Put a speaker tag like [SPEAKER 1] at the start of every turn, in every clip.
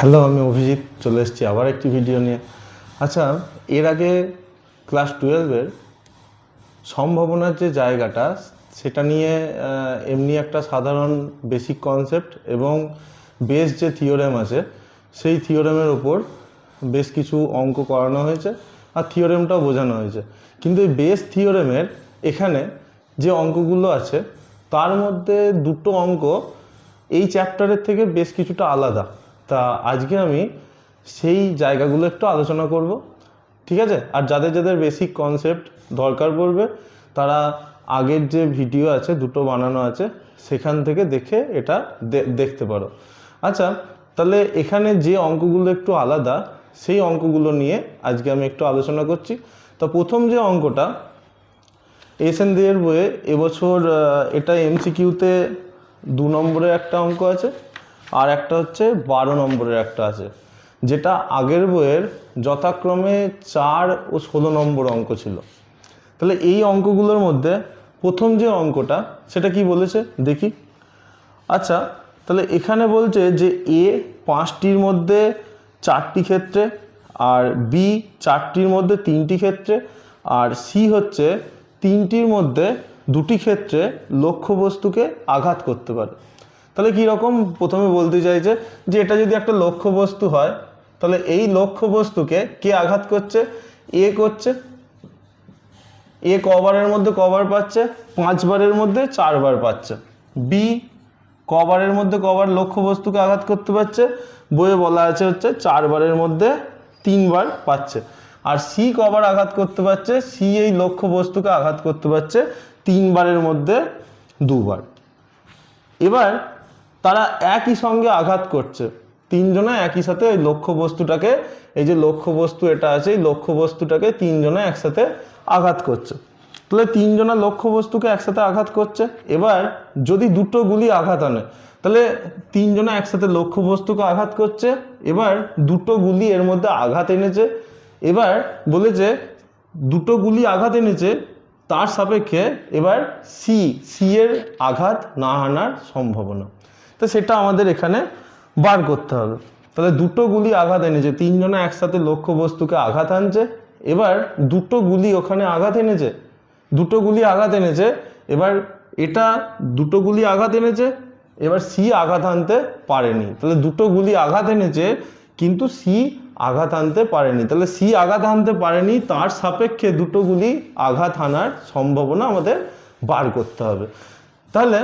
[SPEAKER 1] Hello, আমি অভিজিৎ চলে এসেছি আবার একটি ভিডিও নিয়ে। আচ্ছা, এর আগে ক্লাস 12-এর সম্ভাবনার যে জায়গাটা সেটা নিয়ে এমনি একটা সাধারণ বেসিক কনসেপ্ট এবং বেস যে থিওরেম আছে সেই থিওরেমের ওপর বেশ কিছু অঙ্ক করানো হয়েছে আর থিওরেমটাও বোঝানো হয়েছে। কিন্তু এই বেস থিওরেমের এখানে যে অঙ্কগুলো আছে তার মধ্যে দুটো অঙ্ক এই চ্যাপ্টারের থেকে বেশ কিছুটা আলাদা। তা আজকে আমি সেই জায়গাগুলো একটু আলোচনা করব, ঠিক আছে? আর যাদের যাদের বেসিক কনসেপ্ট দরকার পড়বে তারা আগের যে ভিডিও আছে দুটো বানানো আছে সেখান থেকে দেখে এটা দেখতে পারো। আচ্ছা, তাহলে এখানে যে অঙ্কগুলো একটু আলাদা সেই অঙ্কগুলো নিয়ে আজকে আমি একটু আলোচনা করছি। তো প্রথম যে অঙ্কটা এসএন এর বইয়ে এবছর এটা এমসিকিউতে 2 নম্বরের একটা অঙ্ক আছে আর একটা হচ্ছে 12 নম্বরের একটা আছে, যেটা আগের বইয়ের যথাক্রমে 4 ও 16 নম্বর অঙ্ক ছিল। তাহলে এই অঙ্কগুলোর মধ্যে প্রথম যে অঙ্কটা সেটা কি বলেছে দেখি। আচ্ছা, তাহলে এখানে বলছে যে এ 5টির মধ্যে 4টি ক্ষেত্রে, আর বি 4টির মধ্যে 3টি ক্ষেত্রে, আর সি হচ্ছে 3টির মধ্যে 2টি ক্ষেত্রে লক্ষ্যবস্তুকে আঘাত করতে পারে। তাহলে কীরকম প্রথমে বলতে চাইছে যে এটা যদি একটা লক্ষ্যবস্তু হয় তাহলে এই লক্ষ্যবস্তুকে কে আঘাত করছে? এ করছে। এ কবারের মধ্যে কবার পাচ্ছে? 5 বারের মধ্যে 4 বার পাচ্ছে। বি কবারের মধ্যে কবার লক্ষ্যবস্তুকে আঘাত করতে পারছে? বইয়ে বলা আছে হচ্ছে 4 বারের মধ্যে 3 বার পাচ্ছে। আর সি কবার আঘাত করতে পারছে? সি এই লক্ষ্যবস্তুকে আঘাত করতে পারছে 3 বারের মধ্যে 2 বার। এবার তারা একই সঙ্গে আঘাত করছে, তিনজনে একই সাথে ওই লক্ষ্যবস্তুটাকে, এই যে লক্ষ্যবস্তু এটা আছে এই লক্ষ্যবস্তুটাকে তিনজনে একসাথে আঘাত করছে। তাহলে তিনজনা লক্ষ্যবস্তুকে একসাথে আঘাত করছে। এবার যদি দুটো গুলি আঘাত আনে তাহলে তিনজনে একসাথে লক্ষ্যবস্তুকে আঘাত করছে, এবার দুটো গুলি এর মধ্যে আঘাত এনেছে। এবার বলেছে দুটো গুলি আঘাত এনেছে তার সাপেক্ষে এবার সি এর আঘাত না আনার সম্ভাবনা, তো সেটা আমাদের এখানে বার করতে হবে। তাহলে দুটো গুলি আঘাত এনেছে, তিনজনে একসাথে লক্ষ্যবস্তুকে আঘাত আনছে। এবার দুটো গুলি ওখানে আঘাত এনেছে, দুটো গুলি আঘাত এনেছে। এবার এটা দুটো গুলি আঘাত এনেছে, এবার সি আঘাত আনতে পারেনি। তাহলে দুটো গুলি আঘাত এনেছে কিন্তু সি আঘাত আনতে পারেনি। তাহলে সি আঘাত আনতে পারেনি, তার সাপেক্ষে দুটো গুলি আঘাত আনার সম্ভাবনা আমাদের বার করতে হবে। তাহলে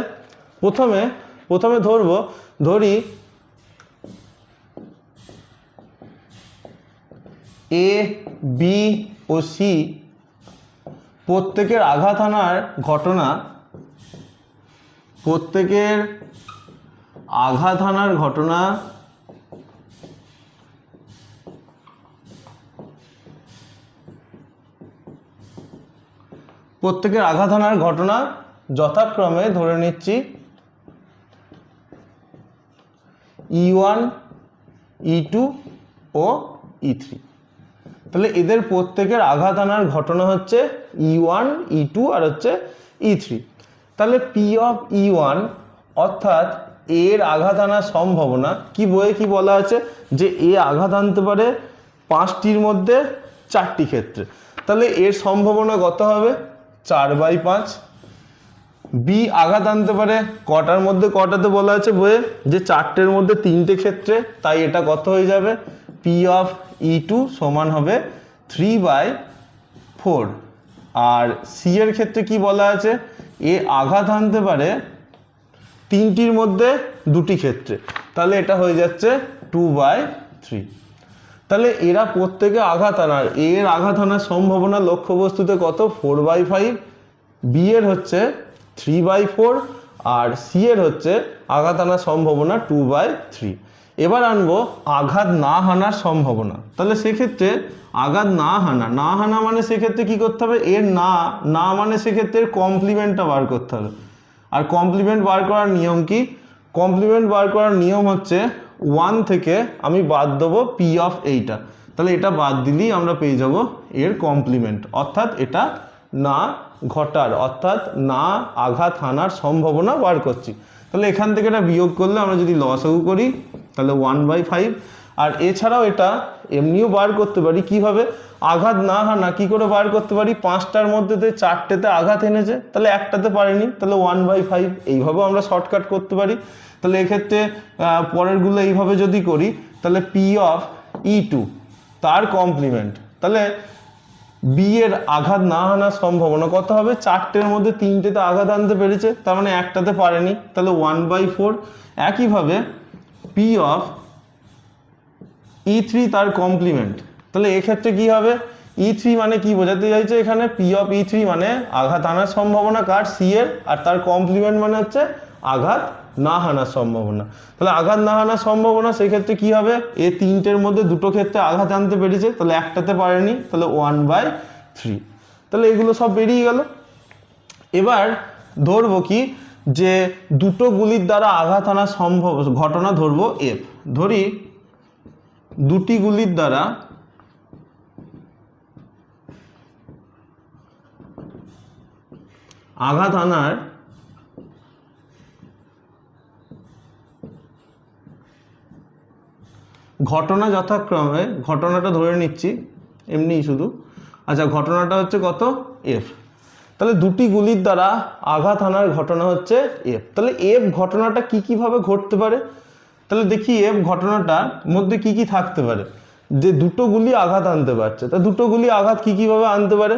[SPEAKER 1] প্রথমে ধরি এ বি ও সি প্রত্যেকের আঘাত আনার ঘটনা, প্রত্যেকের আঘাত আনার ঘটনা যথাক্রমে ধরে নিচ্ছি E1, E2 ও E3। তাহলে এদের প্রত্যেকের আঘাত আনার ঘটনা হচ্ছে E1, E2 আর হচ্ছে E3। তাহলে P of E1 অর্থাৎ এর আঘাত আনার সম্ভাবনা কি, বইয়ে কি বলা আছে যে এ আঘাত আনতে পারে 5টির মধ্যে 4টি ক্ষেত্রে। তাহলে এর সম্ভাবনা কত হবে? 4/5। বি আঘাত আনতে পারে কটার মধ্যে কটাতে বলা আছে বইয়ে যে 4টের মধ্যে 3টে ক্ষেত্রে, তাই এটা কত হয়ে যাবে? P of E2 সমান হবে 3/4। আর সি এর ক্ষেত্রে কি বলা আছে? এ আঘাত আনতে পারে 3টির মধ্যে 2টি ক্ষেত্রে, তাহলে এটা হয়ে যাচ্ছে 2/3। তাহলে এরা প্রত্যেকে আঘাত আনার, এর আঘাত আনার সম্ভাবনা লক্ষ্যবস্তুতে কত? 4/5। বি এর হচ্ছে 3/4 আর সি এর হচ্ছে আঘাত আনার সম্ভাবনা 2/3। এবার আনবো আঘাত না হানার সম্ভাবনা। তাহলে সেক্ষেত্রে আঘাত না হানা মানে সেক্ষেত্রে কি করতে হবে? এর না মানে সেক্ষেত্রে কমপ্লিমেন্টটা বার করতে হবে। আর কমপ্লিমেন্ট বার করার নিয়ম কি? কমপ্লিমেন্ট বার করার নিয়ম হচ্ছে 1 থেকে আমি বাদ দেবো P of এইটা, তাহলে এটা বাদ দিলেই আমরা পেয়ে যাব এর কমপ্লিমেন্ট, অর্থাৎ এটা না ঘটার, অর্থাৎ না আঘাত হানার সম্ভাবনা বার করছি। তাহলে এখান থেকে এটা বিয়োগ করলে আমরা যদি লসাগু করি তাহলে 1/5 আর এছাড়াও এটা এমনিও বার করতে পারি কিভাবে, আঘাত না হানা কি করে বার করতে পারি, 5টার মধ্যে 4টেতে আঘাত এনেছে, তাহলে একটাতে পারেনি, তাহলে 1/5, এইভাবেও আমরা শর্টকাট করতে পারি। তাহলে এক্ষেত্রে পরেরগুলো এইভাবে যদি করি, তাহলে পি অফ E2 তার কমপ্লিমেন্ট, তাহলে বি এর আঘাত না আনার সম্ভাবনা কত হবে, 4টের মধ্যে 3টেতে আঘাত আনতে পেরেছে, তার মানে একটাতে পারেনি, তাহলে 1/4। একইভাবে পি অফ E3 তার কমপ্লিমেন্ট, তাহলে এক্ষেত্রে কি হবে, E3 মানে কি বোঝাতে চাইছে এখানে, পি অফ E3 মানে আঘাত আনার সম্ভাবনা কার, সি এর, আর তার কমপ্লিমেন্ট মানে হচ্ছে আঘাত না হানার সম্ভাবনা। তাহলে আঘাত না হানার সম্ভাবনা সেক্ষেত্রে কি হবে, এ 3টের মধ্যে 2টো ক্ষেত্রে আঘাত আনতে পেরেছে, তাহলে একটাতে পারেনি, তাহলে 1/3। তাহলে এগুলো সব বেরিয়ে গেল। এবার ধরবো কি, যে দুটো গুলির দ্বারা আঘাত আনা সম্ভব ঘটনা ধরবো এফ, ধরি দুটি গুলির দ্বারা আঘাত আনার ঘটনা যথাক্রমে, ঘটনাটা ধরে নিচ্ছি এমনি শুধু, আচ্ছা ঘটনাটা হচ্ছে কত, এফ। তাহলে দুটি গুলির দ্বারা আঘাত আনার ঘটনা হচ্ছে এফ। তাহলে এফ ঘটনাটা কি কিভাবে ঘটতে পারে, তাহলে দেখি এফ ঘটনাটার মধ্যে কি কি থাকতে পারে, যে দুটো গুলি আঘাত আনতে পারছে, তা দুটো গুলি আঘাত কি কিভাবে আনতে পারে,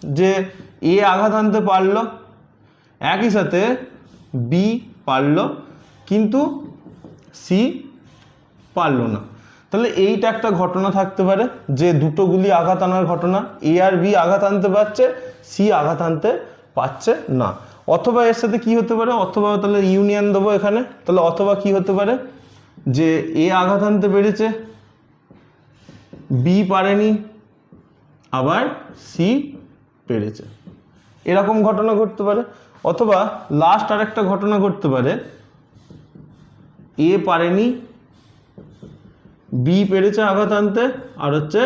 [SPEAKER 1] যে এ আঘাত আনতে পারলো, একই সাথে বি পারলো, কিন্তু সি পারলো না। তাহলে এইটা একটা ঘটনা থাকতে পারে, যে দুটো গুলি আঘাত আনার ঘটনা, এ আর বি আঘাত আনতে পারছে, সি আঘাত আনতে পারছে না। অথবা এর সাথে কি হতে পারে, অথবা তাহলে ইউনিয়ন দেবো এখানে, তাহলে অথবা কি হতে পারে, যে এ আঘাত আনতে পেরেছে, বি পারেনি, আবার সি পেরেছে, এরকম ঘটনা ঘটতে পারে। অথবা লাস্ট আরেকটা ঘটনা ঘটতে পারে, এ পারেনি, বি পেরেছে আঘাত আনতে, আর হচ্ছে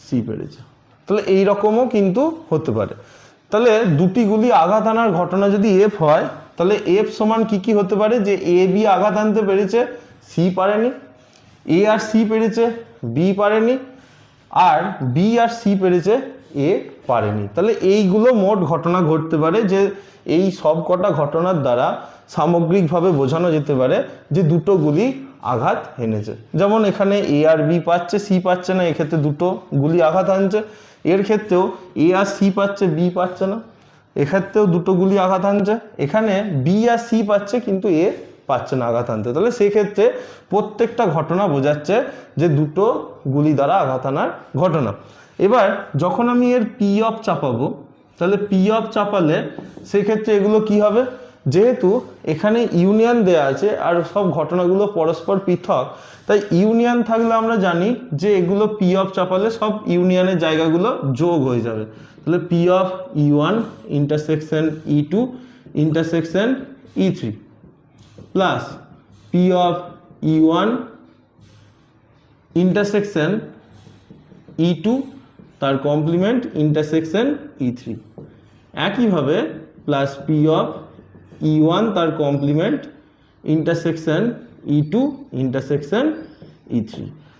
[SPEAKER 1] সি পেরেছে। তাহলে এই রকমও কিন্তু হতে পারে। তাহলে দুটি গুলি আঘাত আনার ঘটনা যদি এফ হয়, তাহলে এফ সমান কি কি হতে পারে, যে এ বি আঘাত আনতে পেরেছে, সি পারেনি, এ আর সি পেরেছে, বি পারেনি, আর বি আর সি পেরেছে, এ পারেনি। তাহলে এইগুলো মোট ঘটনা ঘটতে পারে, যে এই সব কটা ঘটনার দ্বারা সামগ্রিকভাবে বোঝানো যেতে পারে যে দুটো গুলি আঘাত এনেছে। যেমন এখানে এ আর বি পাচ্ছে, সি পাচ্ছে না, এক্ষেত্রে দুটো গুলি আঘাত আনছে। এর ক্ষেত্রেও এ আর সি পাচ্ছে, বি পাচ্ছে না, এক্ষেত্রেও দুটো গুলি আঘাত আনছে। এখানে বি আর সি পাচ্ছে, কিন্তু এ পাচ্ছে না আঘাত আনতে। তাহলে সেক্ষেত্রে প্রত্যেকটা ঘটনা বোঝাচ্ছে যে দুটো গুলি দ্বারা আঘাত আনার ঘটনা। এবার যখন আমি এর পি অফ চাপাবো, তাহলে পি অফ চাপালে সেক্ষেত্রে এগুলো কি হবে, যেহেতু এখানে ইউনিয়ন দেয়া আছে আর সব ঘটনাগুলো পরস্পর পৃথক, তাই ইউনিয়ন থাকলে আমরা জানি যে এগুলো পি অফ চাপালে সব ইউনিয়নের জায়গাগুলো যোগ হয়ে যাবে। তাহলে P of E1 intersection E2 intersection E3 plus P of E1 intersection E2 তার কমপ্লিমেন্ট ইন্টারসেকশন E3, একইভাবে প্লাস পি অফ E1 তার complement intersection E2 intersection E3।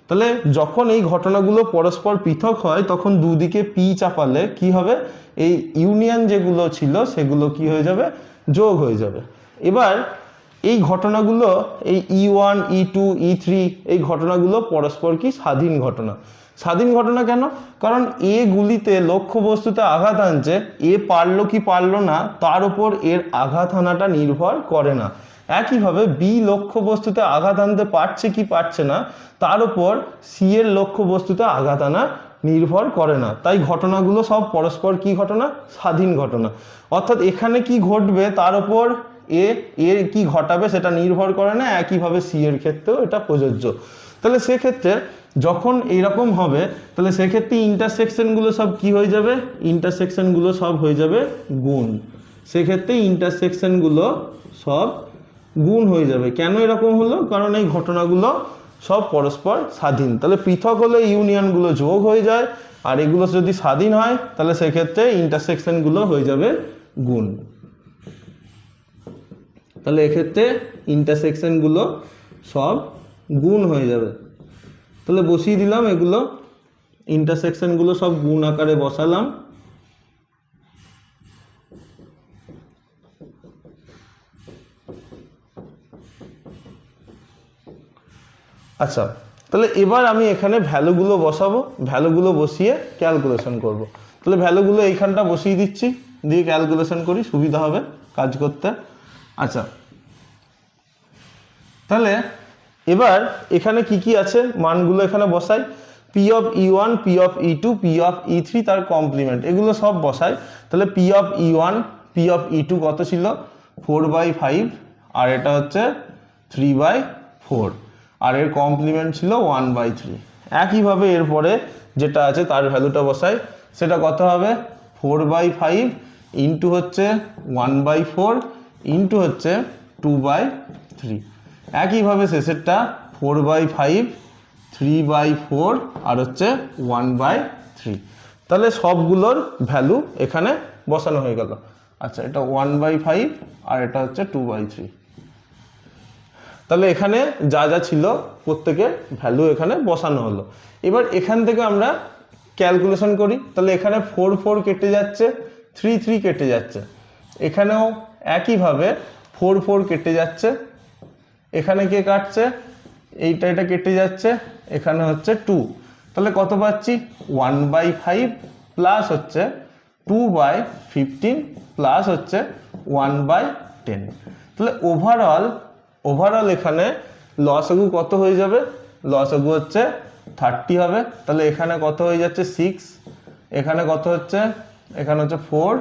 [SPEAKER 1] তাহলে যখন এই ঘটনাগুলো পরস্পর পৃথক হয়, তখন দুদিকে পি চাপালে কি হবে, এই ইউনিয়ন যেগুলো ছিল সেগুলো কি হয়ে যাবে, যোগ হয়ে যাবে। এবার এই ঘটনাগুলো, এই E1 E2 E3 এই ঘটনাগুলো পরস্পর কি স্বাধীন ঘটনা। স্বাধীন ঘটনা কেন, কারণ এ গুলিতে লক্ষ্যবস্তুতে আঘাত আনছে, এ পারলো কি পারলো না তার উপর এর আঘাত আনাটা নির্ভর করে না। একইভাবে বি লক্ষ্যবস্তুতে আঘাত আনতে পারছে কি পারছে না তার উপর সি এর লক্ষ্যবস্তুতে আঘাত আনা নির্ভর করে না। তাই ঘটনাগুলো সব পরস্পর কি ঘটনা, স্বাধীন ঘটনা। অর্থাৎ এখানে কি ঘটবে তার উপর এর কি ঘটাবে সেটা নির্ভর করে না। একইভাবে সি এর ক্ষেত্রেও এটা প্রযোজ্য। তাহলে সেক্ষেত্রে যখন এইরকম হবে, তাহলে সেক্ষেত্রে ইন্টারসেকশনগুলো সব কি হয়ে যাবে, ইন্টারসেকশনগুলো সব হয়ে যাবে গুণ। সেক্ষেত্রে ইন্টারসেকশনগুলো সব গুণ হয়ে যাবে। কেন এরকম হলো, কারণ এই ঘটনাগুলো সব পরস্পর স্বাধীন। তাহলে পৃথক হলে ইউনিয়নগুলো যোগ হয়ে যায়, আর এগুলো যদি স্বাধীন হয় তাহলে সেক্ষেত্রে ইন্টারসেকশনগুলো হয়ে যাবে গুণ। তাহলে এক্ষেত্রে ইন্টারসেকশনগুলো সব গুণ হয়ে যাবে। তাহলে বসিয়ে দিলাম এগুলো, ইন্টারসেকশনগুলো সব গুণ আকারে বসালাম। আচ্ছা, তাহলে এবার আমি এখানে ভ্যালুগুলো বসাবো, ভ্যালুগুলো বসিয়ে ক্যালকুলেশন করব। তাহলে ভ্যালুগুলো এইখানটা বসিয়ে দিচ্ছি, দিয়ে ক্যালকুলেশন করি, সুবিধা হবে কাজ করতে। আচ্ছা, তাহলে এবার এখানে কি কি আছে মানগুলো এখানে বসাই। P of E1, P of E2, P of E3 তার কমপ্লিমেন্ট, এগুলো সব বসাই। তাহলে P of E1, P of E2 কত ছিল 4/5, আর এটা হচ্ছে 3/4, আর এর কমপ্লিমেন্ট ছিল 1/3। একইভাবে এরপরে যেটা আছে তার ভ্যালুটা বসাই, সেটা কত হবে 4/5 ইন্টু হচ্ছে 1/4 ইন্টু হচ্ছে 2/3। একইভাবে শেষেরটা 4/5, 3/4 আর হচ্ছে 1/3। তাহলে সবগুলোর ভ্যালু এখানে বসানো হয়ে গেল। আচ্ছা, এটা 1/5 আর এটা হচ্ছে 2/3। তাহলে এখানে যা যা ছিল প্রত্যেকের ভ্যালু এখানে বসানো হলো। এবার এখান থেকে আমরা ক্যালকুলেশন করি। তাহলে এখানে 4 কেটে যাচ্ছে, 3 কেটে যাচ্ছে, এখানেও একইভাবে 4 কেটে যাচ্ছে, এখানে কে কাটছে, এটা কেটে যাচ্ছে, এখানে হচ্ছে 2। তাহলে কত পাচ্ছি 1/5 প্লাস হচ্ছে 2/15 প্লাস হচ্ছে 1/10। তাহলে ওভারঅল এখানে লসাগু কত হয়ে যাবে, লসাগু হচ্ছে 30 হবে। তাহলে এখানে কত হয়ে যাচ্ছে 6, এখানে কত হচ্ছে, এখানে হচ্ছে 4,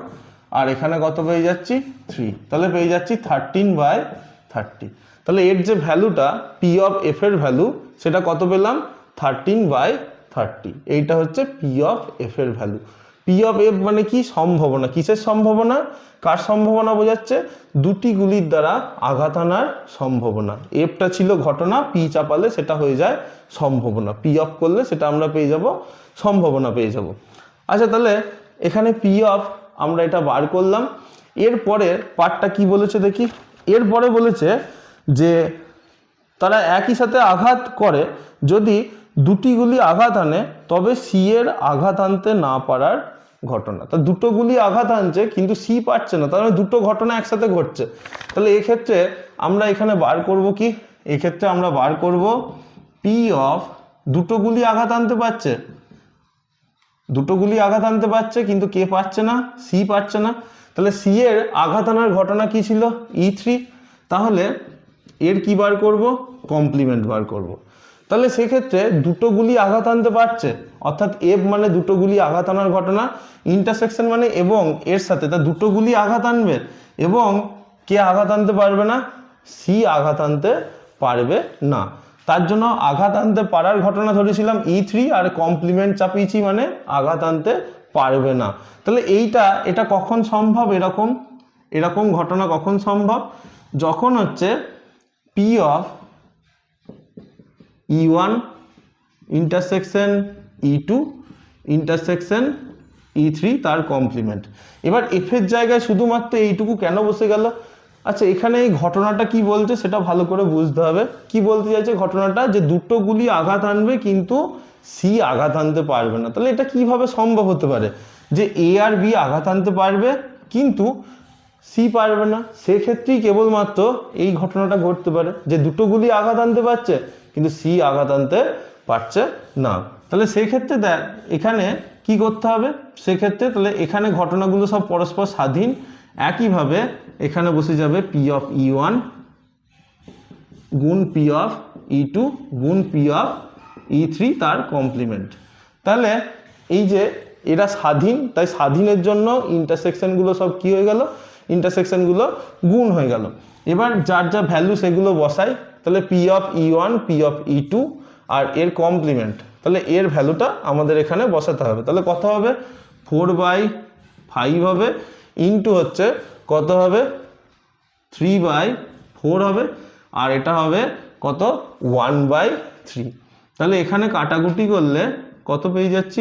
[SPEAKER 1] আর এখানে কত পেয়ে যাচ্ছি 3। তাহলে পেয়ে যাচ্ছি 13/30। তাহলে এর যে ভ্যালুটা পি অফ এফ এর ভ্যালু সেটা কত পেলাম 13/30। এইটা হচ্ছে পি অফ এফ এর ভ্যালু। পি অফ এফ মানে কি, সম্ভাবনা। কিসের সম্ভাবনা, কার সম্ভাবনা বোঝাচ্ছে, দুটি গুলির দ্বারা আঘাত আনার সম্ভাবনা। এফটা ছিল ঘটনা, পি চাপালে সেটা হয়ে যায় সম্ভাবনা, পি অফ করলে সেটা আমরা পেয়ে যাব সম্ভাবনা পেয়ে যাব। আচ্ছা, তাহলে এখানে পি অফ আমরা এটা বার করলাম। এরপরে পার্টটা কি বলেছে দেখি। এরপরে বলেছে যে তারা একই সাথে আঘাত করে যদি দুটি গুলি আঘাত আনে তবে সি এর আঘাত আনতে না পারার ঘটনা। তা দুটো গুলি আঘাত আনছে কিন্তু সি পারছে না, তার মানে দুটো ঘটনা একসাথে ঘটছে। তাহলে এক্ষেত্রে আমরা এখানে বার করব কি, এক্ষেত্রে আমরা বার করব পি অফ দুটো গুলি আঘাত আনতে পারছে, দুটো গুলি আঘাত আনতে পারছে কিন্তু কে পারছে না, সি পারছে না। তাহলে সি এর আঘাত আনার ঘটনা কি ছিল E3। তাহলে এর কি বার করব, কমপ্লিমেন্ট বার করব। তাহলে সেক্ষেত্রে দুটো গুলি আঘাত আনতে পারছে, অর্থাৎ এফ মানে দুটো গুলি আঘাত আনার ঘটনা, ইন্টারসেকশন মানে এবং এর সাথে তা দুটো গুলি আঘাত আনবে, এবং কে আঘাত আনতে পারবে না, সি আঘাত আনতে পারবে না। তার জন্য আঘাত আনতে পারার ঘটনা ধরেছিলাম E3, আর কমপ্লিমেন্ট চাপিয়েছি মানে আঘাত আনতে পারবে না। তাহলে এটা কখন সম্ভব, এরকম ঘটনা কখন সম্ভব, যখন হচ্ছে P of E1 intersection E2 intersection E3 তার কমপ্লিমেন্ট। এবার এফের জায়গায় শুধুমাত্র এইটুকু কেন বসে গেল। আচ্ছা, এখানে এই ঘটনাটা কি বলছে সেটা ভালো করে বুঝতে হবে। কি বলতে চাইছে ঘটনাটা, যে দুটো গুলি আঘাত আনবে কিন্তু সি আঘাত আনতে পারবে না। তাহলে এটা কিভাবে সম্ভব হতে পারে যে এ আর বি আঘাত আনতে পারবে কিন্তু সি পারবে না। সেক্ষেত্রেই কেবলমাত্র এই ঘটনাটা ঘটতে পারে যে দুটো গুলি আঘাত আনতে পারছে কিন্তু সি আঘাত আনতে পারছে না। তাহলে সেক্ষেত্রে দেখ এখানে কি করতে হবে, সেক্ষেত্রে তাহলে এখানে ঘটনাগুলো সব পরস্পর স্বাধীন। একইভাবে এখানে বসে যাবে পি অফ E1 গুণ পি অফ E2 গুণ পি অফ E3 তার কমপ্লিমেন্ট। তাহলে এই যে এরা স্বাধীন, তাই স্বাধীনের জন্য ইন্টারসেকশনগুলো সব কি হয়ে গেল, ইন্টারসেকশনগুলো গুণ হয়ে গেল। এবার যার যা ভ্যালু সেগুলো বসাই। তাহলে P of E1 P of E2 আর এর কমপ্লিমেন্ট, তাহলে এর ভ্যালুটা আমাদের এখানে বসাতে হবে। তাহলে কত হবে 4/5 হবে ইন্টু হচ্ছে কত হবে 3/4 হবে, আর এটা হবে কত 1/3। তাহলে এখানে কাটাকুটি করলে কত পেয়ে যাচ্ছি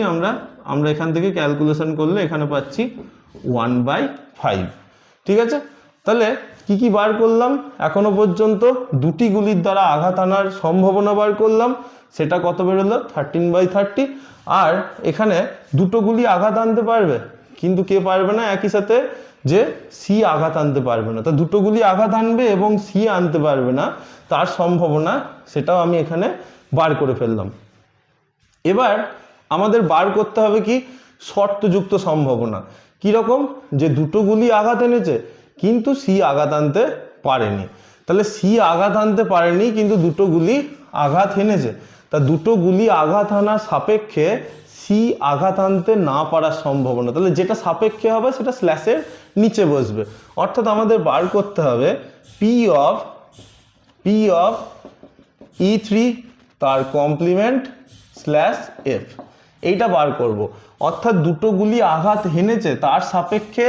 [SPEAKER 1] আমরা এখান থেকে ক্যালকুলেশন করলে এখানে পাচ্ছি 1/5। ঠিক আছে, তাহলে কি কি বার করলাম এখনো পর্যন্ত? দুটি গুলির দ্বারা আঘাত আনার সম্ভাবনা বার করলাম, সেটা কত বেরোলো? 13/30। আর এখানে দুটো গুলি আঘাত আনতে পারবে, কিন্তু কে পারবে না? একই সাথে যে সি আঘাত আনতে পারবে না। তা দুটো গুলি আঘাত আনবে এবং সি আনতে পারবে না, তার সম্ভাবনা সেটাও আমি এখানে বার করে ফেললাম। এবার আমাদের বার করতে হবে কি? শর্তযুক্ত সম্ভাবনা। কীরকম? যে দুটো গুলি আঘাত এনেছে কিন্তু সি আঘাত আনতে পারেনি। তাহলে সি আঘাত আনতে পারেনি কিন্তু দুটো গুলি আঘাত এনেছে, তা দুটো গুলি আঘাত আনার সাপেক্ষে সি আঘাত আনতে না পারার সম্ভাবনা। তাহলে যেটা সাপেক্ষে হবে সেটা স্ল্যাশের নিচে বসবে। অর্থাৎ আমাদের বার করতে হবে পি অফ E3 তার কমপ্লিমেন্ট স্ল্যাশ এফ, এইটা বার করব। অর্থাৎ দুটো গুলি আঘাত হেনেছে তার সাপেক্ষে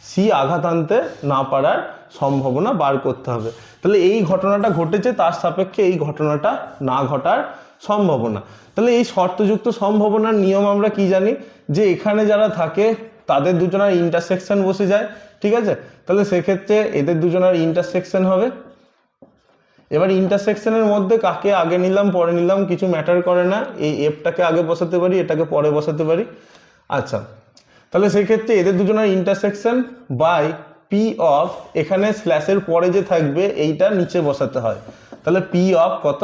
[SPEAKER 1] সি আঘাত আনতে না পারার সম্ভাবনা বার করতে হবে। তাহলে এই ঘটনাটা ঘটেছে, তার সাপেক্ষে এই ঘটনাটা না ঘটার সম্ভাবনা। তাহলে এই শর্তযুক্ত সম্ভাবনার নিয়ম আমরা কি জানি? যে এখানে যারা থাকে তাদের দুজনের ইন্টারসেকশন বসে যায়, ঠিক আছে? তাহলে সেক্ষেত্রে এদের দুজনের ইন্টারসেকশন হবে। এবার ইন্টারসেকশনের মধ্যে কাকে আগে নিলাম পরে নিলাম কিছু ম্যাটার করে না, এই এফটাকে আগে বসাতে পারি, এটাকে পরে বসাতে পারি। আচ্ছা, তাহলে সেক্ষেত্রে এদের দুজনের ইন্টারসেকশন বাই পি অফ, এখানে স্ল্যাশের পরে যে থাকবে এইটা নিচে বসাতে হয়, তাহলে পি অফ কত?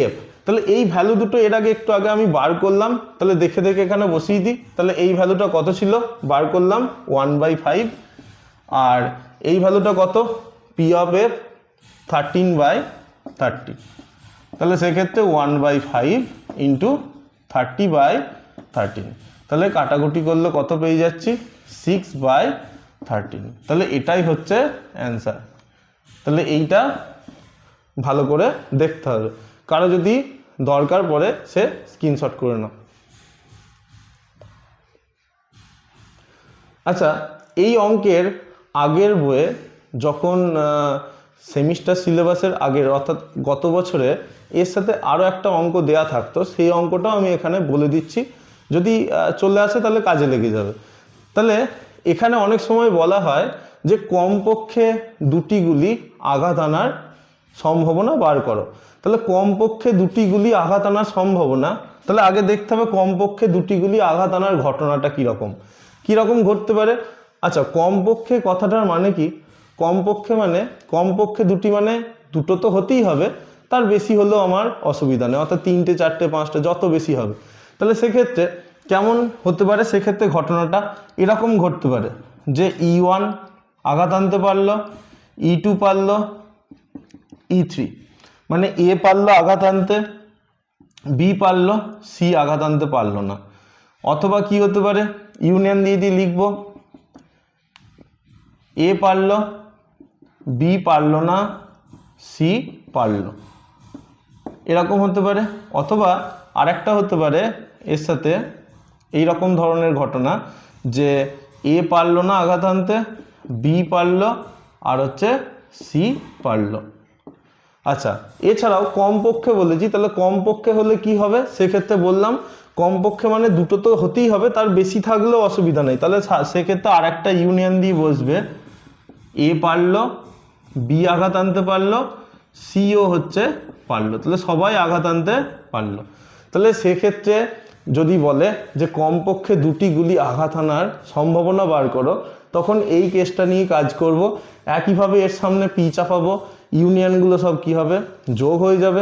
[SPEAKER 1] এফ। তাহলে এই ভ্যালু দুটো এর আগে একটু আগে আমি বার করলাম, তাহলে দেখে দেখে এখানে বসিয়ে দিই। তাহলে এই ভ্যালুটা কত ছিল? বার করলাম 1/5। আর এই ভ্যালুটা কত? P of F 13/30। তাহলে সেক্ষেত্রে 1/5 ইন্টু 30/13। তাহলে কাটাকুটি করলে কত পেয়ে যাচ্ছি? 6/13। তাহলে এটাই হচ্ছে অ্যান্সার। তাহলে এইটা ভালো করে দেখতে হবে, কারো যদি দরকার পড়ে সে স্ক্রিনশট করে নাও। আচ্ছা, এই অঙ্কের আগের বইয়ে যখন সেমিস্টার সিলেবাসের আগের অর্থাৎ গত বছরে এর সাথে আরও একটা অঙ্ক দেয়া থাকতো, সেই অঙ্কটাও আমি এখানে বলে দিচ্ছি, যদি চলে আসে তাহলে কাজে লেগে যাবে। তাহলে এখানে অনেক সময় বলা হয় যে কমপক্ষে দুটি গুলি আঘাত আনার সম্ভাবনা বার করো। তাহলে কমপক্ষে দুটি গুলি আঘাত আনার সম্ভাবনা, তাহলে আগে দেখতে হবে কমপক্ষে দুটি গুলি আঘাত আনার ঘটনাটা কীরকম ঘটতে পারে। আচ্ছা, কমপক্ষে কথাটার মানে কি? কমপক্ষে মানে কমপক্ষে দুটি মানে দুটো তো হতেই হবে, তার বেশি হলেও আমার অসুবিধা নেই, অর্থাৎ 3টে 4টে 5টে যত বেশি হবে। তাহলে সেক্ষেত্রে কেমন হতে পারে? সেক্ষেত্রে ঘটনাটা এরকম ঘটতে পারে যে E1 আঘাত আনতে পারলো, E2 পারলো, E3 মানে এ পারলো আঘাত আনতে, বি পারলো, সি আঘাত আনতে পারলো না। অথবা কি হতে পারে? ইউনিয়ন দিয়ে লিখবো, এ পারলো, বি পারলো না, সি পারলো, এরকম হতে পারে। অথবা আরেকটা হতে পারে এর সাথে এই রকম ধরনের ঘটনা যে এ পারলো না আঘাত আনতে, বি পারলো, আর হচ্ছে সি পারলো। আচ্ছা, এছাড়াও কমপক্ষে বলেছি, তাহলে কমপক্ষে হলে কি হবে? সেক্ষেত্রে বললাম কমপক্ষে মানে দুটো তো হতেই হবে, তার বেশি থাকলেও অসুবিধা নেই। তাহলে সেক্ষেত্রে আর একটা ইউনিয়ন দিয়ে বসবে, এ পারলো, বি আঘাত আনতে পারলো, সিও হচ্ছে পারলো, তাহলে সবাই আঘাত আনতে পারলো। তাহলে সেক্ষেত্রে যদি বলে যে কমপক্ষে দুটি গুলি আঘাত আনার সম্ভাবনা বার করো, তখন এই কেসটা নিয়ে কাজ করব। একইভাবে এর সামনে পি চাপাবো, ইউনিয়নগুলো সব কি হবে? যোগ হয়ে যাবে,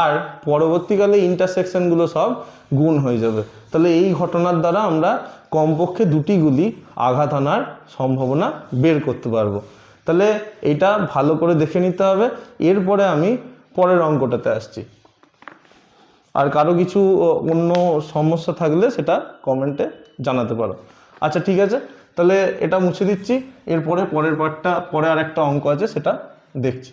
[SPEAKER 1] আর পরবর্তীকালে ইন্টারসেকশনগুলো সব গুণ হয়ে যাবে। তাহলে এই ঘটনার দ্বারা আমরা কমপক্ষে দুটি গুলি আঘাত আনার সম্ভাবনা বের করতে পারবো। তাহলে এটা ভালো করে দেখে নিতে হবে। এরপরে আমি পরের অঙ্কটাতে আসছি। আর কারো কিছু অন্য সমস্যা থাকলে সেটা কমেন্টে জানাতে পারো। আচ্ছা, ঠিক আছে, তাহলে এটা মুছে দিচ্ছি। এরপরে পরের পার্টটা, পরে আর একটা অঙ্ক আছে সেটা দেখছি।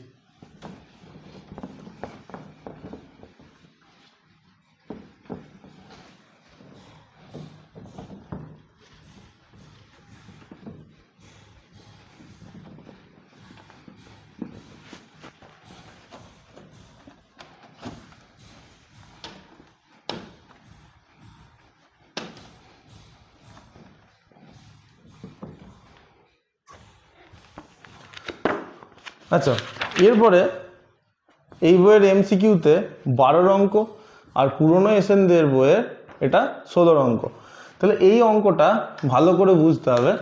[SPEAKER 1] আচ্ছা, এরপরে এই বইয়ের এমসিকিউতে 12 অঙ্ক, আর পুরনো এসএনদের বইয়ে এটা 16 অঙ্ক। তাহলে এই অঙ্কটা ভালো করে বুঝতে হবে।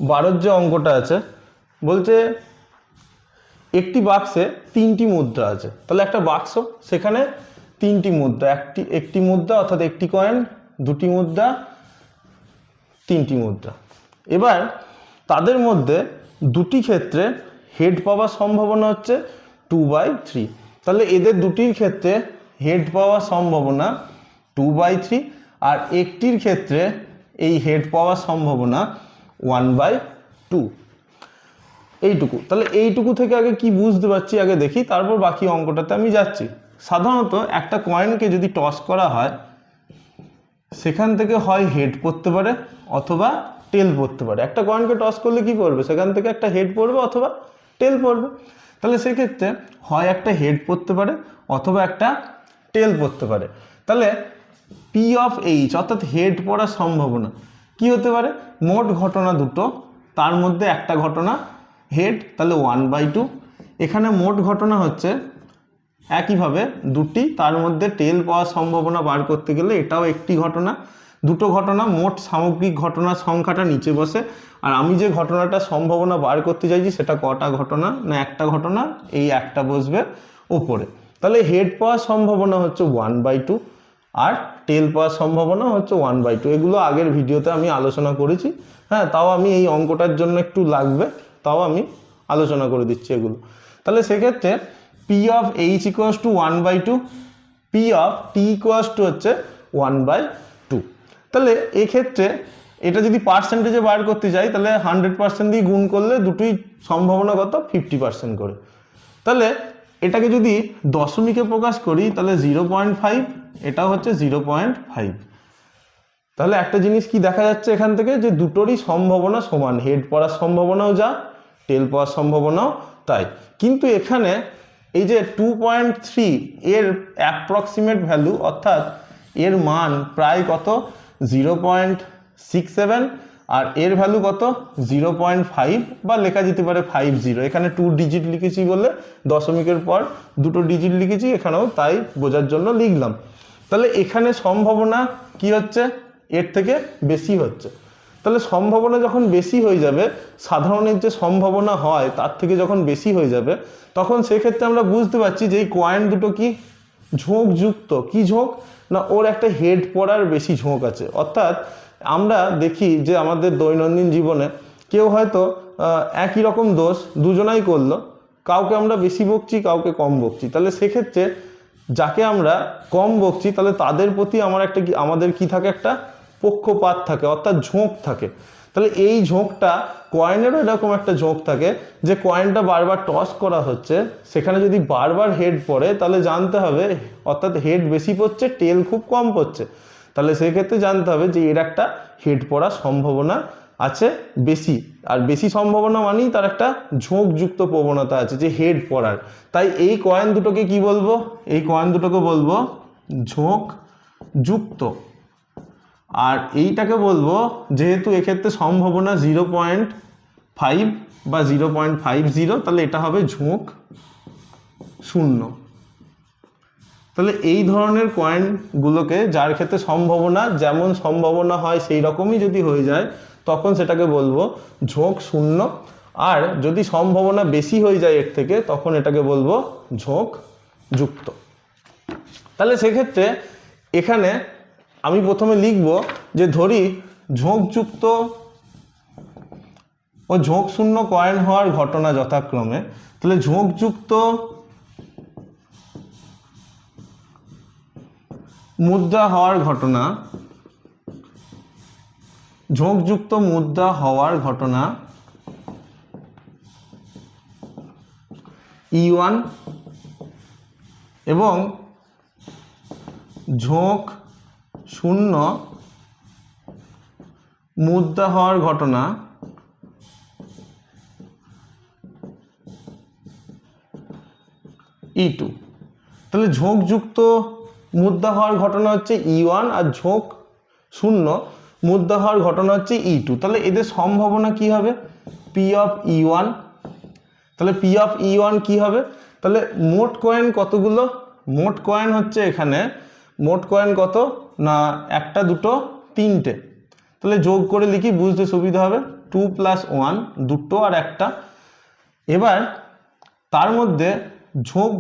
[SPEAKER 1] 12 যে অঙ্কটা আছে, বলছে একটি বাক্সে 3টি মুদ্রা আছে। তাহলে একটা বাক্স, সেখানে 3টি মুদ্রা, একটি মুদ্রা অর্থাৎ একটি কয়েন, 2টি মুদ্রা, 3টি মুদ্রা। এবার তাদের মধ্যে 2টি ক্ষেত্রে হেড পাওয়ার সম্ভাবনা হচ্ছে 2/3। তাহলে এদের দুটির ক্ষেত্রে হেড পাওয়ার সম্ভাবনা 2/3, আর একটির ক্ষেত্রে এই হেড পাওয়ার সম্ভাবনা 1/2, এইটুকু। তাহলে এইটুকু থেকে আগে কি বুঝতে পারছি আগে দেখি, তারপর বাকি অঙ্কটাতে আমি যাচ্ছি। সাধারণত একটা কয়েনকে যদি টস করা হয়, সেখান থেকে হয় হেড পড়তে পারে অথবা টেল পড়তে পারে। একটা কয়েনকে টস করলে কি করবে, সেখান থেকে একটা হেড পড়বে অথবা টেল পড়বে। তাহলে সেক্ষেত্রে হয় একটা হেড পড়তে পারে অথবা একটা টেল পড়তে পারে। তাহলে পি অফ এইচ অর্থাৎ হেড পড়ার সম্ভাবনা কি হতে পারে, মোট ঘটনা দুটো, তার মধ্যে একটা ঘটনা হেড, তাহলে 1/2। এখানে মোট ঘটনা হচ্ছে একইভাবে দুটি, তার মধ্যে টেল পাওয়ার সম্ভাবনা বার করতে গেলে এটাও একটি ঘটনা, দুটো ঘটনা, মোট সামগ্রিক ঘটনার সংখ্যাটা নিচে বসে। আর আমি যে ঘটনাটা সম্ভাবনা বার করতে চাইছি সেটা কটা ঘটনা, না একটা ঘটনা, এই একটা বসবে ওপরে। তাহলে হেড পাওয়ার সম্ভাবনা হচ্ছে 1/2 আর টেল পাওয়ার সম্ভাবনা হচ্ছে 1/2। এগুলো আগের ভিডিওতে আমি আলোচনা করেছি। হ্যাঁ, তাও আমি এই অঙ্কটার জন্য একটু লাগবে, তাও আমি আলোচনা করে দিচ্ছি এগুলো। তাহলে সেক্ষেত্রে P of H equals to 1/2, P of T equals to হচ্ছে 1/2। তাহলে এক্ষেত্রে এটা যদি পার্সেন্টেজে বার করতে যাই, তাহলে 100% দিয়ে গুণ করলে দুটোই সম্ভাবনা কত, 50% করে। তাহলে এটাকে যদি দশমিকে প্রকাশ করি, তাহলে 0.5, এটা হচ্ছে 0.5। তাহলে একটা জিনিস কি দেখা যাচ্ছে এখান থেকে, যে দুটোরই সম্ভাবনা সমান, হেড পড়ার সম্ভাবনাও যা, টেল পাওয়ার সম্ভাবনাও তাই। কিন্তু এখানে এই যে 2.3 এর অ্যাপ্রক্সিমেট ভ্যালু, অর্থাৎ এর মান প্রায় কত, 0.67, আর এর ভ্যালু কত, 0.5, বা লেখা যেতে পারে 50। এখানে 2 ডিজিট লিখেছি বলে দশমিকের পর 2টো ডিজিট লিখেছি, এখানেও তাই বোঝার জন্য লিখলাম। তাহলে এখানে সম্ভাবনা কি হচ্ছে, এর থেকে বেশি হচ্ছে। তাহলে সম্ভাবনা যখন বেশি হয়ে যাবে, সাধারণের যে সম্ভাবনা হয় তার থেকে যখন বেশি হয়ে যাবে, তখন সেক্ষেত্রে আমরা বুঝতে পারছি যে এই কয়েন দুটো কি ঝোঁকযুক্ত। কি ঝোঁক, না ওর একটা হেড পড়ার বেশি ঝোঁক আছে। অর্থাৎ আমরা দেখি যে আমাদের দৈনন্দিন জীবনে কেউ হয়তো একই রকম দোষ দুজনাই করলো, কাউকে আমরা বেশি বকছি, কাউকে কম বকছি। তাহলে সেক্ষেত্রে যাকে আমরা কম বকছি, তাহলে তাদের প্রতি আমাদের কি থাকে, একটা পক্ষপাত থাকে, অর্থাৎ ঝোঁক থাকে। তাহলে এই ঝোঁকটা কয়েনেরও এরকম একটা ঝোঁক থাকে, যে কয়েনটা বারবার টস করা হচ্ছে, সেখানে যদি বারবার হেড পড়ে তাহলে জানতে হবে, অর্থাৎ হেড বেশি পড়ছে, টেল খুব কম পড়ছে। তাহলে সেক্ষেত্রে জানতে হবে যে এর একটা হেড পড়ার সম্ভাবনা আছে বেশি, আর বেশি সম্ভাবনা মানেই তার একটা ঝোঁকযুক্ত প্রবণতা আছে, যে হেড পড়ার। তাই এই কয়েন দুটোকে কি বলবো, এই কয়েন দুটোকে বলবো ঝোঁকযুক্ত। আর এইটাকে বলবো, যেহেতু এক্ষেত্রে সম্ভাবনা 0.5 বা 0.50, তাহলে এটা হবে ঝোঁক শূন্য। তাহলে এই ধরনের কয়েনগুলোকে, যার ক্ষেত্রে সম্ভাবনা যেমন সম্ভাবনা হয় সেই রকমই যদি হয়ে যায়, তখন সেটাকে বলবো ঝোঁক শূন্য। আর যদি সম্ভাবনা বেশি হয়ে যায় এর থেকে, তখন এটাকে বলবো ঝোঁক যুক্ত। তাহলে সেক্ষেত্রে এখানে আমি প্রথমে লিখব যে ধরি ঝোঁকযুক্ত ও ঝোঁক শূন্য কয়েন হওয়ার ঘটনা যথাক্রমে। তাহলে ঝোঁকযুক্ত মুদ্রা হওয়ার ঘটনা, ঝোঁকযুক্ত মুদ্রা হওয়ার ঘটনা E1, এবং ঝোঁক শূন্য মুদ্রা হওয়ার ঘটনা E2। তাহলে ঝোঁকযুক্ত মুদ্রা হওয়ার ঘটনা হচ্ছে E1, আর ঝোঁক শূন্য মুদ্রা হওয়ার ঘটনা হচ্ছে E2। তাহলে এদের সম্ভাবনা কি হবে, P of E1 তাহলে পি অফ ই ওয়ান কী হবে? তাহলে মোট কয়েন কতগুলো? মোট কয়েন হচ্ছে এখানে মোট কয়েন কত না 1 2 3টে। তাহলে যোগ করে লিখি, বুঝতে সুবিধা হবে। 2 + 1 2টো আর 1টা। এবার তার মধ্যে ঝোঁক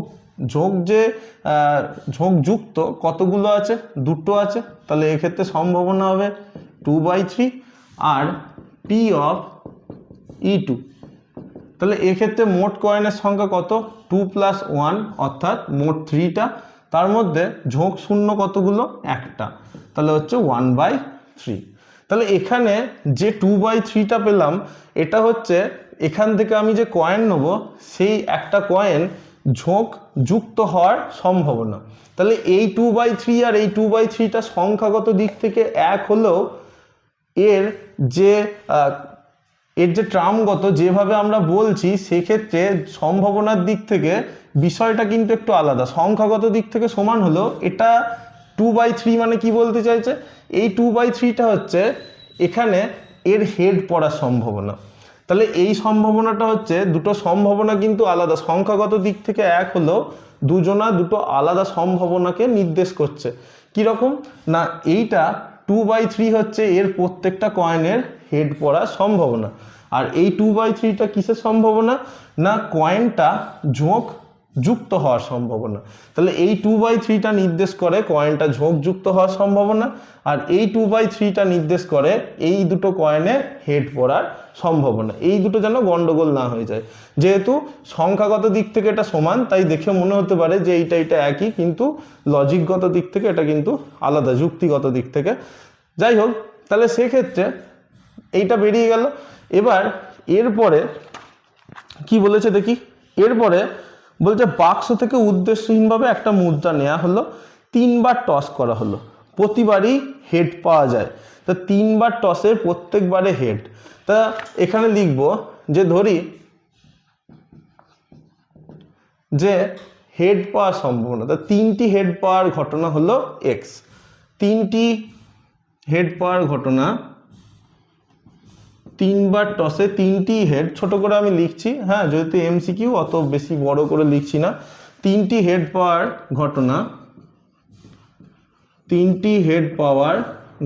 [SPEAKER 1] যুক্ত কতগুলো আছে? 2টো আছে। তাহলে এক্ষেত্রে সম্ভাবনা হবে 2/3 আর পি অফ ই টু। তাহলে এক্ষেত্রে মোট কয়েনের সংখ্যা কত? 2 + 1 অর্থাৎ মোট 3টা। তার মধ্যে ঝোঁক শূন্য কতগুলো? 1টা। তাহলে হচ্ছে 1/3। তাহলে এখানে যে 2/3টা পেলাম, এটা হচ্ছে এখান থেকে আমি যে কয়েন নেব সেই একটা কয়েন ঝোঁক যুক্ত হওয়ার সম্ভাবনা। তাহলে এই 2/3 আর এই 2/3টা সংখ্যাগত দিক থেকে এক হলেও এর যে ট্রামগত যেভাবে আমরা বলছি সেক্ষেত্রে সম্ভাবনার দিক থেকে বিষয়টা কিন্তু একটু আলাদা। সংখ্যাগত দিক থেকে সমান হলেও এটা 2/3 মানে কি বলতে চাইছে? এই 2/3টা হচ্ছে এখানে এর হেড পড়ার সম্ভাবনা। তাহলে এই সম্ভাবনাটা হচ্ছে, দুটো সম্ভাবনা কিন্তু আলাদা। সংখ্যাগত দিক থেকে এক হলেও দুটো আলাদা সম্ভাবনাকে নির্দেশ করছে। কীরকম না, এইটা 2/3 হচ্ছে এর প্রত্যেকটা কয়েনের হেড পড়ার সম্ভাবনা, আর এই 2/3টা কিসের সম্ভাবনা? না কয়েনটা ঝোঁক যুক্ত হওয়ার সম্ভাবনা। তাহলে এই 2/3টা নির্দেশ করে কয়েনটা ঝোঁক যুক্ত হওয়ার সম্ভাবনা, আর এই 2/3টা নির্দেশ করে এই দুটো কয়েনের হেড পড়ার সম্ভাবনা। এই দুটো যেন গন্ডগোল না হয়ে যায়। যেহেতু সংখ্যাগত দিক থেকে এটা সমান, তাই দেখে মনে হতে পারে যে এটা একই, কিন্তু লজিকগত দিক থেকে এটা কিন্তু আলাদা, যুক্তিগত দিক থেকে। যাই হোক, তাহলে সেক্ষেত্রে এইটা বেরিয়ে গেল। এবার এরপরে কি বলেছে দেখি। এরপরে বলছে বাক্স থেকে উদ্দেশ্যহীনভাবে একটা মুদ্রা নেওয়া হলো, 3বার টস করা হলো, প্রতিবারই হেড পাওয়া যায়। তা 3বার টসের প্রত্যেকবারে হেড। তা এখানে লিখব যে ধরি যে হেড পাওয়ার সম্ভাবনা, তা 3টি হেড পাওয়ার ঘটনা হলো এক্স। 3টি হেড পাওয়ার ঘটনা, 3বার টসে 3টি হেড, ছোট করে আমি লিখছি, হ্যাঁ, যেহেতু এমসিকিউ অত বেশি বড় করে লিখছি না। 3টি হেড পাওয়ার ঘটনা, 3টি হেড পাওয়ার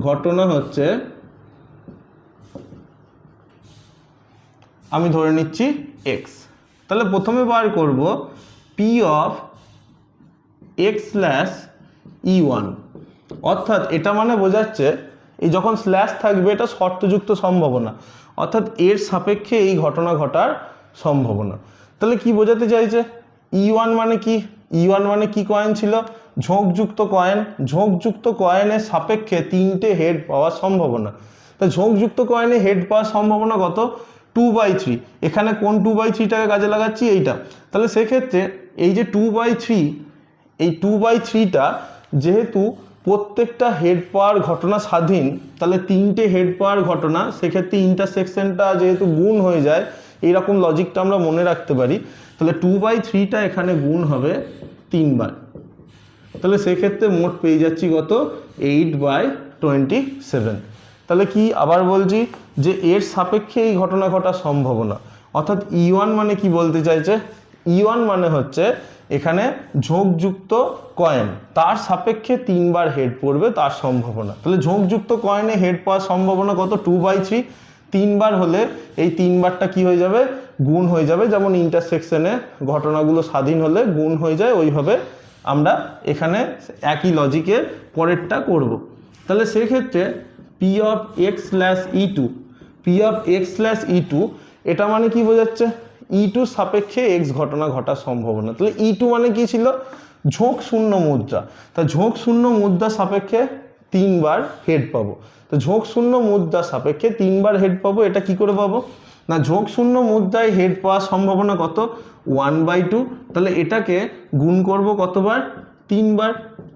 [SPEAKER 1] ঘটনা হচ্ছে, আমি ধরে নিচ্ছি এক্স। তাহলে প্রথমে বার করব পি অফ x/e1, অর্থাৎ এটা মানে বোঝাচ্ছে এই যখন স্ল্যাশ থাকবে এটা শর্তযুক্ত সম্ভাবনা, অর্থাৎ এর সাপেক্ষে এই ঘটনা ঘটার সম্ভাবনা। তাহলে কি বোঝাতে চাইছে? E1 মানে কি? E1 মানে কি কয়েন ছিল? ঝোঁকযুক্ত কয়েন। ঝোঁকযুক্ত কয়েনের সাপেক্ষে 3টে হেড পাওয়ার সম্ভাবনা। তা ঝোঁকযুক্ত কয়েনে হেড পাওয়ার সম্ভাবনা কত? 2/3। এখানে কোন 2/3টাকে কাজে লাগাচ্ছি? এইটা। তাহলে সেক্ষেত্রে এই যে 2/3, এই 2/3টা যেহেতু প্রত্যেকটা হেড পাওয়ার ঘটনা স্বাধীন, তাহলে 3টে হেড পাওয়ার ঘটনা, সেক্ষেত্রে ইন্টারসেকশনটা যেহেতু গুণ হয়ে যায়, এইরকম লজিকটা আমরা মনে রাখতে পারি। তাহলে 2/3টা এখানে গুণ হবে 3বার। তাহলে সেক্ষেত্রে মোট পেয়ে যাচ্ছি কত? 8/27। তাহলে কি আবার বলছি যে এর সাপেক্ষে এই ঘটনা ঘটার সম্ভাবনা, অর্থাৎ E1 মানে কি বলতে চাইছে? E1 মানে হচ্ছে এখানে ঝোঁকযুক্ত কয়েন, তার সাপেক্ষে 3বার হেড পড়বে তার সম্ভাবনা। তাহলে ঝোঁকযুক্ত কয়েনে হেড পাওয়ার সম্ভাবনা কত? 2/3। 3বার হলে এই 3বারটা কি হয়ে যাবে? গুণ হয়ে যাবে। যেমন ইন্টারসেকশনে ঘটনাগুলো স্বাধীন হলে গুণ হয়ে যায়, ওইভাবে আমরা এখানে একই লজিকে পরেরটা করব। তাহলে সেক্ষেত্রে P of x/e2, P of x/e2 এটা মানে কি বোঝাচ্ছে? E2 সাপেক্ষে এক্স ঘটনা ঘটার সম্ভাবনা। তাহলে E2 মানে কি ছিল? ঝোঁক শূন্য মুদ্রা। তা ঝোঁক শূন্য মুদ্রা সাপেক্ষে 3বার হেড পাবো। তো ঝোঁক শূন্য মুদ্রা সাপেক্ষে 3বার হেড পাবো। এটা কি করে পাবো? না ঝোঁক শূন্য মুদ্রায় হেড পাওয়ার সম্ভাবনা কত? 1/2। তাহলে এটাকে গুণ করব কতবার? 3বার।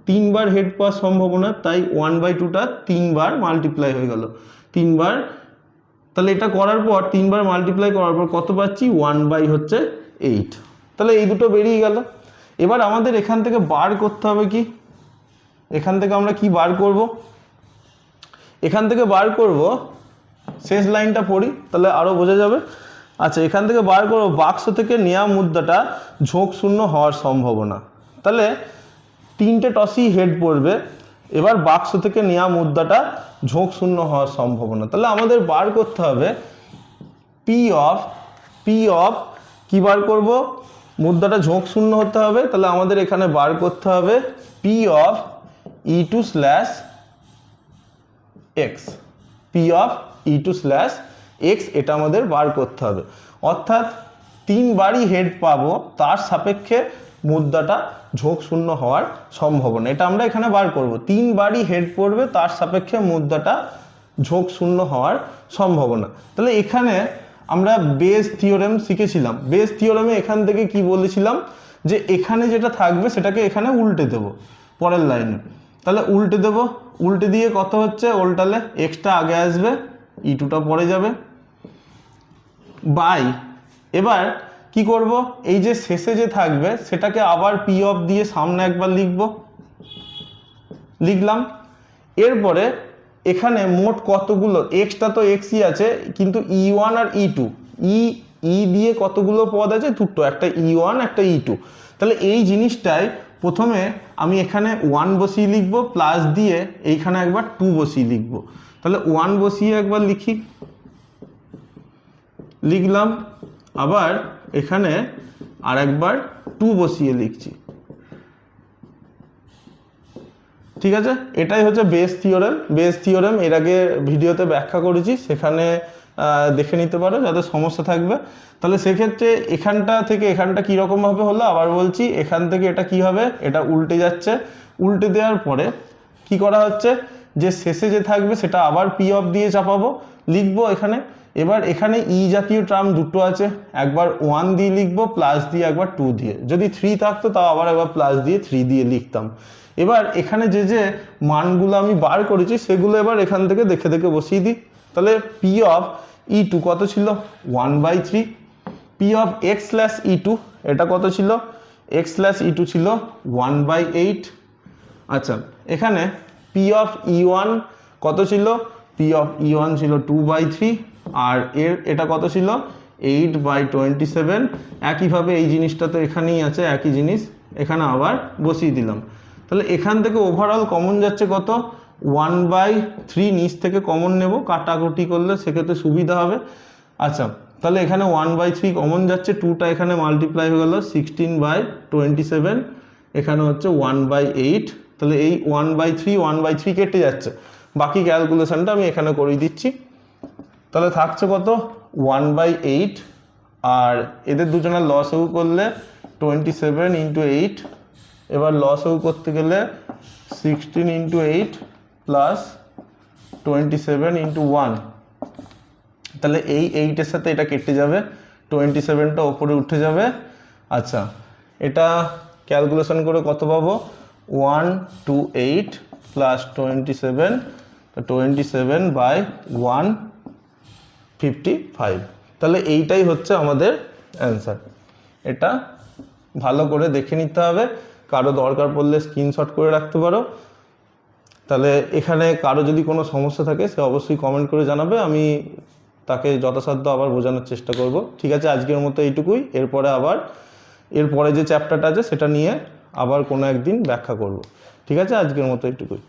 [SPEAKER 1] 3বার হেড পাওয়ার সম্ভাবনা, তাই 1/2টা 3বার মাল্টিপ্লাই হয়ে গেল। 3বার। তাহলে এটা করার পর 3বার মাল্টিপ্লাই করার পর কত পাচ্ছি? 1/8। তাহলে এই দুটো বেরিয়ে গেল। এবার আমাদের এখান থেকে বার করতে হবে কি? এখান থেকে আমরা কি বার করব? এখান থেকে বার করব, শেষ লাইনটা পড়ি তাহলে আরও বোঝা যাবে। আচ্ছা, এখান থেকে বার করো বাক্স থেকে নেওয়া মুদ্রাটা ঝোঁক শূন্য হওয়ার সম্ভাবনা। তাহলে 3টে টসই হেড পড়বে, এবার বাক্স থেকে নেওয়া মুদ্রাটা ঝোঁক শূন্য হওয়ার সম্ভাবনা। তাহলে আমাদের বার করতে হবে পি অফ কি বার করব, মুদ্রাটা ঝোঁক শূন্য হতে হবে। তাহলে আমাদের এখানে বার করতে হবে P of E2/x, P of E2/x, এটা আমাদের বার করতে হবে। অর্থাৎ 3 বারই হেড পাবো, তার সাপেক্ষে মুদ্রাটা ঝোঁক শূন্য হওয়ার সম্ভাবনা, এটা আমরা এখানে বার করব। 3 বারই হেড পড়বে, তার সাপেক্ষে মুদ্রাটা ঝোঁক শূন্য হওয়ার সম্ভাবনা। তাহলে এখানে আমরা বেস থিওরেম শিখেছিলাম। বেস থিওরেমে এখান থেকে কি বলেছিলাম, যে এখানে যেটা থাকবে সেটাকে এখানে উল্টে দেব পরের লাইনে। তাহলে উল্টে দেব, উল্টে দিয়ে কত হচ্ছে, উল্টালে এক্সটা আগে আসবে, E2টা পরে যাবে, বাই এবার কি করব, এই যে শেষে যে থাকবে সেটাকে আবার পি অফ দিয়ে সামনে একবার লিখলাম। এরপরে এখানে মোট কতগুলো, এক্সটা তো এক্সই আছে, কিন্তু E1 আর E2, ই দিয়ে কতগুলো পদ আছে, দুটো, একটা E1 একটা E2। তাহলে এই জিনিসটাই প্রথমে আমি এখানে 1 বসিয়ে লিখব, প্লাস দিয়ে এইখানে একবার 2 বসিয়ে লিখব। তাহলে 1 বসিয়ে একবার লিখলাম, আবার এখানে আর একবার 2 বসিয়ে লিখছি। ঠিক আছে, এটাই হচ্ছে বেস থিওরেম। বেস থিওরেম এর আগে ভিডিওতে ব্যাখ্যা করেছি, সেখানে দেখে নিতে পারো যাদের সমস্যা থাকবে। তাহলে সেক্ষেত্রে এখানটা থেকে এখানটা কীরকমভাবে হলো আবার বলছি, এখান থেকে এটা কি হবে, এটা উল্টে যাচ্ছে। উল্টে দেওয়ার পরে কি করা হচ্ছে, যে শেষে যে থাকবে সেটা আবার পি অফ দিয়ে চাপাবো, লিখবো এখানে। এবার এখানে ই জাতীয় টার্ম দুটো আছে, একবার 1 দিয়ে লিখবো, প্লাস দিয়ে একবার 2 দিয়ে। যদি 3 থাকতো তাও আবার একবার প্লাস দিয়ে 3 দিয়ে লিখতাম। এবার এখানে যে মানগুলো আমি বার করেছি সেগুলো এবার এখান থেকে দেখে দেখে বসিয়ে দিই। তাহলে পি অফ E2 কত ছিল, 1/3। পি অফ x/E2 এটা কত ছিল, x/E2 ছিল 1/8। আচ্ছা, এখানে পি অফ E1 কত ছিল, পি অফ E1 ছিল 2/3, আর এটা কত ছিল, 8/27। একইভাবে এই জিনিসটা তো এখানেই আছে, একই জিনিস এখানে আবার বসিয়ে দিলাম। তাহলে এখান থেকে ওভারঅল কমন যাচ্ছে কত, 1/3 নিচ থেকে কমন নেব, কাটাকুটি করলে সেক্ষেত্রে সুবিধা হবে। আচ্ছা, তাহলে এখানে 1/3 কমন যাচ্ছে, 2টা এখানে মাল্টিপ্লাই হয়ে গেল, 16/27, এখানে হচ্ছে 1/8। তাহলে এই 1/3 কেটে যাচ্ছে, বাকি ক্যালকুলেশনটা আমি এখানে করিয়ে দিচ্ছি। তাহলে থাকছে কত, 1/8, আর এদের দুজনের লসও করলে 27 × 8, এবার লসও করতে গেলে 16 × 8 প্লাস 27 × 1। তাহলে এই 8-এর সাথে এটা কেটে যাবে, 27টা ওপরে উঠে যাবে। আচ্ছা, এটা ক্যালকুলেশন করে কত পাবো, 128 প্লাস 27, 27/155। তাহলে এইটাই হচ্ছে আমাদের অ্যান্সার। এটা ভালো করে দেখে নিতে হবে, কারো দরকার পড়লে স্ক্রিনশট করে রাখতে পারো। তাহলে এখানে কারো যদি কোনো সমস্যা থাকে সে অবশ্যই কমেন্ট করে জানাবে, আমি তাকে যথাসাধ্য আবার বোঝানোর চেষ্টা করব। ঠিক আছে, আজকের মতো এইটুকুই। এরপরে যে চ্যাপ্টারটা আছে সেটা নিয়ে আবার কোনো একদিন ব্যাখ্যা করব। ঠিক আছে, আজকের মতো এইটুকুই।